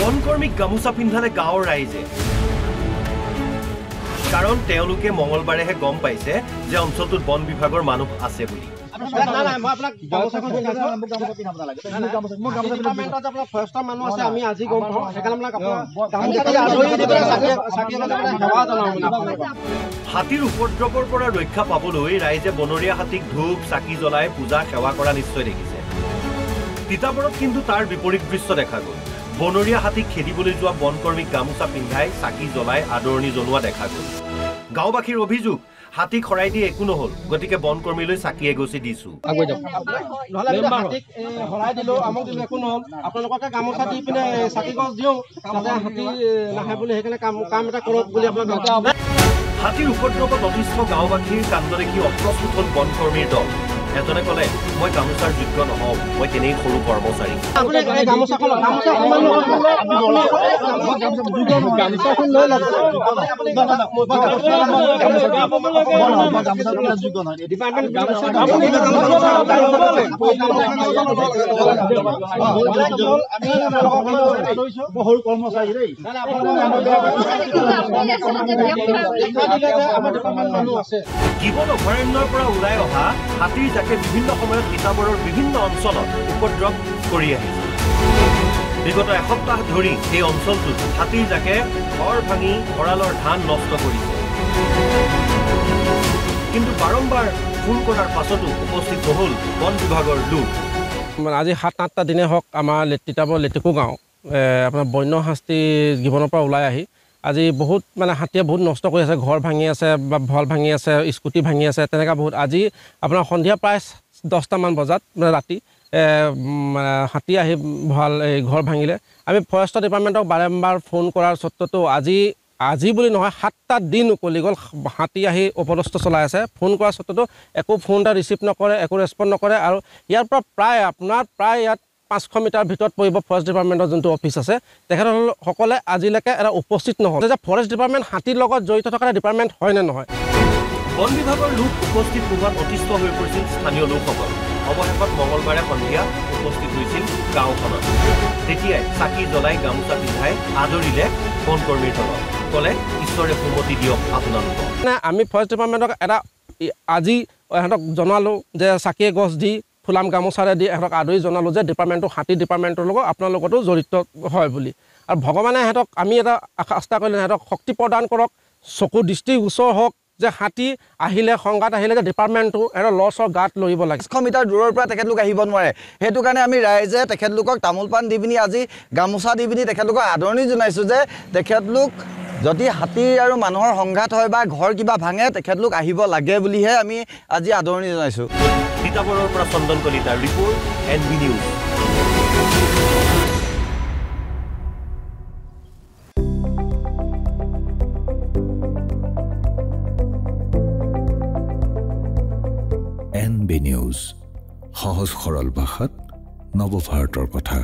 বনকৰ্মীক গামোচা পিন্ধালে গাঁৱৰ ৰাইজে কাৰণ তেওঁলোকে মঙলবাৰেহে গম পাইছে যে অঞ্চলটোত বন বিভাগৰ মানুহ আছে বুলি হাতীৰ উপদ্ৰৱৰ পৰা ৰক্ষা পাবলৈ ৰাইজে বনৰীয়া হাতীক ধূপ চাকি জ্বলাই পূজা সেৱা কৰা নিশ্চয় দেখিছে তিতাবৰত কিন্তু তাৰ বিপৰীত দৃশ্য দেখা গ'ল বনৰীয়া হাতীক খেদিবলৈ যোৱা বনকৰ্মীক গামোচা পিন্ধাই চাকি জ্বলাই আদৰণি জনোৱা দেখা গ'ল গাঁওবাসীৰ অভিযোগ হাতী খৰাই দি একো নহল গতিকে বনকৰ্মীলৈ চাকি এগছি দিছো হাতীৰ উপদ্ৰৱত অতিষ্ঠ গাঁওবাসীৰ কাণ্ড দেখি অপ্ৰস্তুত হ'ল বনকৰ্মীৰ দল এজনে ক'লে মই গামোচাৰ যোগ্য নহওঁ মই তেনেই সৰু কৰ্মচাৰী গিবন অভয়াৰণ্যৰ পৰা ওলাই অহা হাতীৰ জাকে বিভিন্ন সময়ত তিতাবৰৰ বিভিন্ন অঞ্চলত উপদ্ৰৱ কৰি আহিছে বিগত এসপ্তাহ ধৰি এই অঞ্চলটোত হাতীৰ জাকে ঘৰ ভাঙি ভঁৰালৰ ধান নষ্ট কৰিছে কিন্তু বাৰম্বাৰ ফোন কৰাৰ পাছতো উপস্থিত নহ'ল বন বিভাগৰ লোক আজি 7-8টা দিনে হওক আমাৰ তিতাবৰ লেটেকু গাঁও আপোনাৰ বন্য শাস্তি গিবনৰ পৰা ওলাই আহি আজি বহুত মানে হাতীয়ে বহুত নষ্ট কৰি আছে ঘৰ ভাঙি আছে বা ভল ভাঙি আছে স্কুটি ভাঙি আছে তেনেকা বহুত আজি আপোনাৰ সন্ধিয়া প্ৰায় 10টামান বজাত মানে ৰাতি হাতী আহি ভল ঘৰ ভাঙিলে আমি ফৰেষ্ট ডিপাৰ্টমেণ্টক বাৰম্বাৰ ফোন কৰাৰ স্বত্বতো আজি বুলি নহয় 7টা দিন উকলি গ'ল হাতী আহি অপদস্থ চলাই আছে ফোন কৰাৰ স্বত্বতো একো ফোন এটা ৰিচিভ নকৰে একো ৰেছপণ্ড নকৰে আৰু ইয়াৰ পৰা প্ৰায় ইয়াত 500 মিটাৰ ভিতৰত পৰিব ফৰেষ্ট ডিপাৰ্টমেণ্টৰ যোনটো অফিচ আছে তেখেতসকলে আজিলৈকে এটা উপস্থিত নহ'ল যে ফৰেষ্ট ডিপাৰ্টমেণ্ট হাতীৰ লগত জড়িত থকা ডিপাৰ্টমেণ্ট হয় নে নহয় বন বিভাগৰ লোক উপস্থিত নোহোৱাত অতিষ্ঠ হৈ পৰিছিল স্থানীয় লোকসকল অৱশেষত মঙলবাৰে সন্ধিয়া উপস্থিত হৈছিল গাঁওখনত তেতিয়াই চাকি জ্বলাই গামোচা পিন্ধাই আদৰিলে বনকৰ্মীৰ দলক ক'লে ঈশ্বৰে সুমতি দিয়ক আপোনালোকক আমি ফৰেষ্ট ডিপাৰ্টমেণ্টক এটা আজি ইহঁতক জনালোঁ যে চাকিয়ে গছ দি ফুলাম গামোচাৰে দি ইহঁতক আদৰি জনালোঁ যে ডিপাৰ্টমেণ্টটো হাতী ডিপাৰ্টমেণ্টৰ লগত আপোনালোকতো জড়িত হয় বুলি আৰু ভগৱানে ইহঁতক আমি এটা আশা কৰিলে ইহঁতক শক্তি প্ৰদান কৰক চকু দৃষ্টি ওচৰ হওক যে হাতী আহিলে সংঘাত আহিলে যে ডিপাৰ্টমেণ্টটো এটা লছৰ গাত লৰিব লাগে 100 মিটাৰ দূৰৰ পৰা তেখেতলোক আহিব নোৱাৰে সেইটো কাৰণে আমি ৰাইজে তেখেতলোকক তামোল পাণ দি পিনি আজি গামোচা দি পিনি তেখেতলোকক আদৰণি জনাইছোঁ যে তেখেতলোক যদি হাতী আৰু মানুহৰ সংঘাত হয় বা ঘৰ কিবা ভাঙে তেখেতলোক আহিব লাগে বুলিহে আমি আজি আদৰণি জনাইছোঁ তিতাবৰৰ পৰা চন্দন কলিতাৰ report NB news NB news সহজ সৰল ভাষাত নৱভাৰতৰ কথা